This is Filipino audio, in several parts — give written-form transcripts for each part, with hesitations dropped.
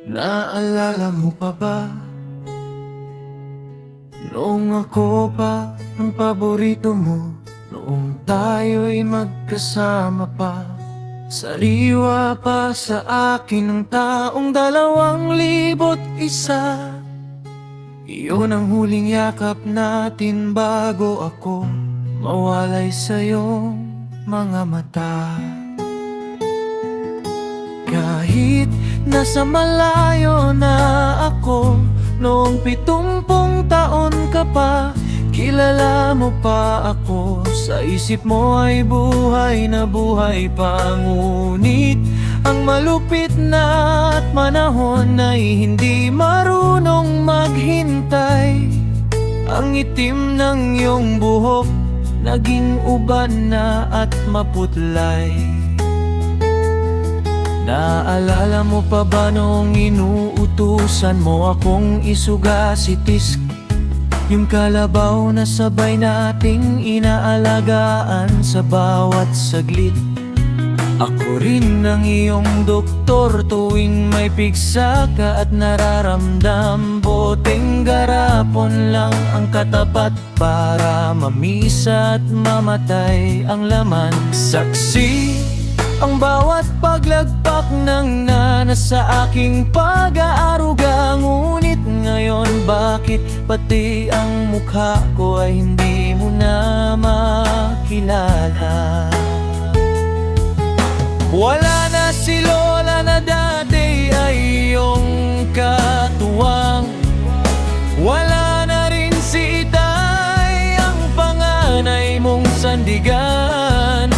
Naalala mo pa ba? Noong ako pa ang paborito mo, noong tayo'y magkasama pa. Sariwa pa sa akin ng taong 2001. Iyon ang huling yakap natin bago ako mawalay sa iyong mga mata. Kahit nasa malayo na ako, noong 70 taon ka pa, kilala mo pa ako. Sa isip mo ay buhay na buhay pa. Ngunit ang malupit na at manahon ay hindi marunong maghintay. Ang itim ng iyong buhok naging uban na at maputlay. Naalala mo pa ba noong inuutusan mo akong isuga si Tisk? Yung kalabaw na sabay nating inaalagaan sa bawat saglit. Ako rin ang iyong doktor tuwing may piksa ka at nararamdam. Boteng garapon lang ang katapat para mamisa at mamatay ang laman. Saksi ang bawat paglagpak ng nanas sa aking pag-aaruga. Ngunit ngayon bakit pati ang mukha ko ay hindi mo na makilala? Wala na si Lola na dati ay iyong katuwang. Wala na rin si Itay, ang panganay mong sandigan.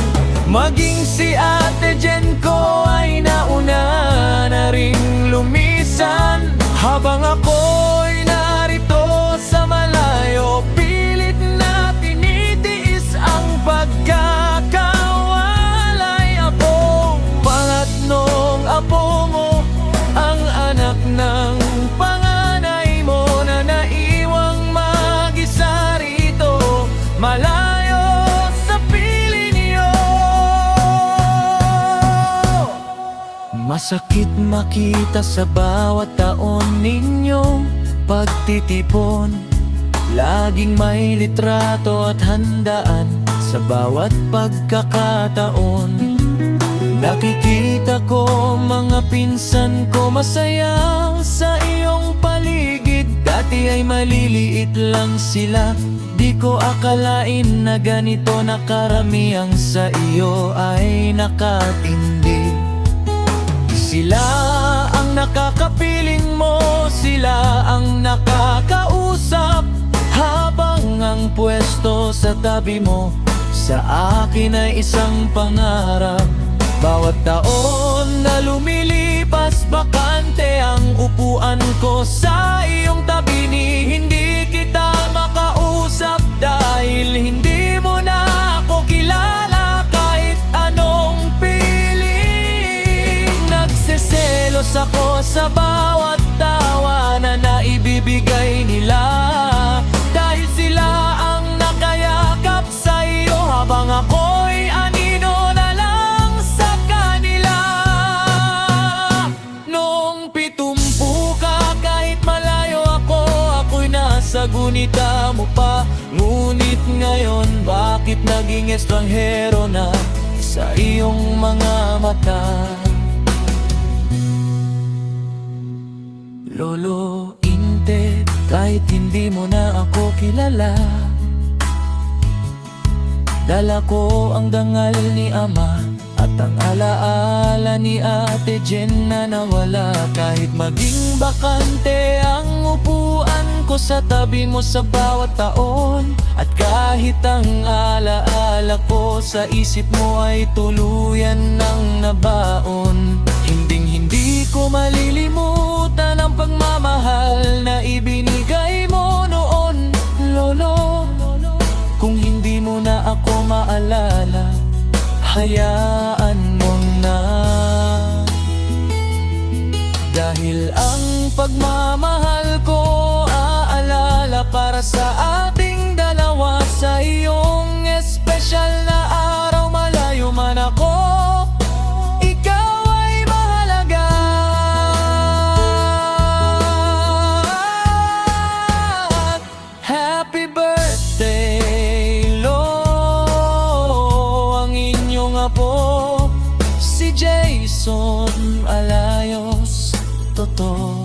Maging si Ate Jen ko ay nauna na ring lumisan. Habang ako'y narito sa malayo, pilit na tinitiis ang pagkakawalay. Apong pangatlong apo mo, ang anak ng panganay mo na naiwang mag-isa rito, malayo sa piling niyo. Masakit makita sa bawat taon ninyong pagtitipon. Laging may litrato at handaan sa bawat pagkakataon. Nakikita ko mga pinsan ko masaya sa iyong paligid. Dati ay maliliit lang sila, di ko akalain na ganito na karamihan sa iyo ay nakatindi. Sila ang nakakapiling mo, sila ang nakakausap, habang ang pwesto sa tabi mo sa akin ay isang pangarap. Bawat taon na lumilipas, bakante ang upuan ko sa iyong tabi. Ni hindi kita makausap dahil hindi mo na ako kilala. Kahit anong piling, nagseselos ako sa bawat tawa na naibibigay nila. Dahil sila ang nakayakap sa iyo habang ako'y anino na lang sa kanila. Noong 70 ka, kahit malayo ako, ako'y nasa gunita mo pa. Ngunit ngayon, bakit naging estranghero na sa iyong mga mata? Lolo Inte, kahit hindi mo na ako kilala, dala ko ang dangal ni Ama at ang alaala ni Ate Jen na nawala. Kahit maging bakante ang upuan ko sa tabi mo sa bawat taon, at kahit ang alaala ko sa isip mo ay tuluyan ng nabaon, hindi ko malilimutan ang pagmamahal na ibinigay mo noon, Lolo. Kung hindi mo na ako maalala, hayaan mo na. Dahil ang pagmamahal ko aalala para sa ating dalawa. Sa iyong espesyal na araw, malayo man ako, ikaw ay mahalaga. son alayos, totoo.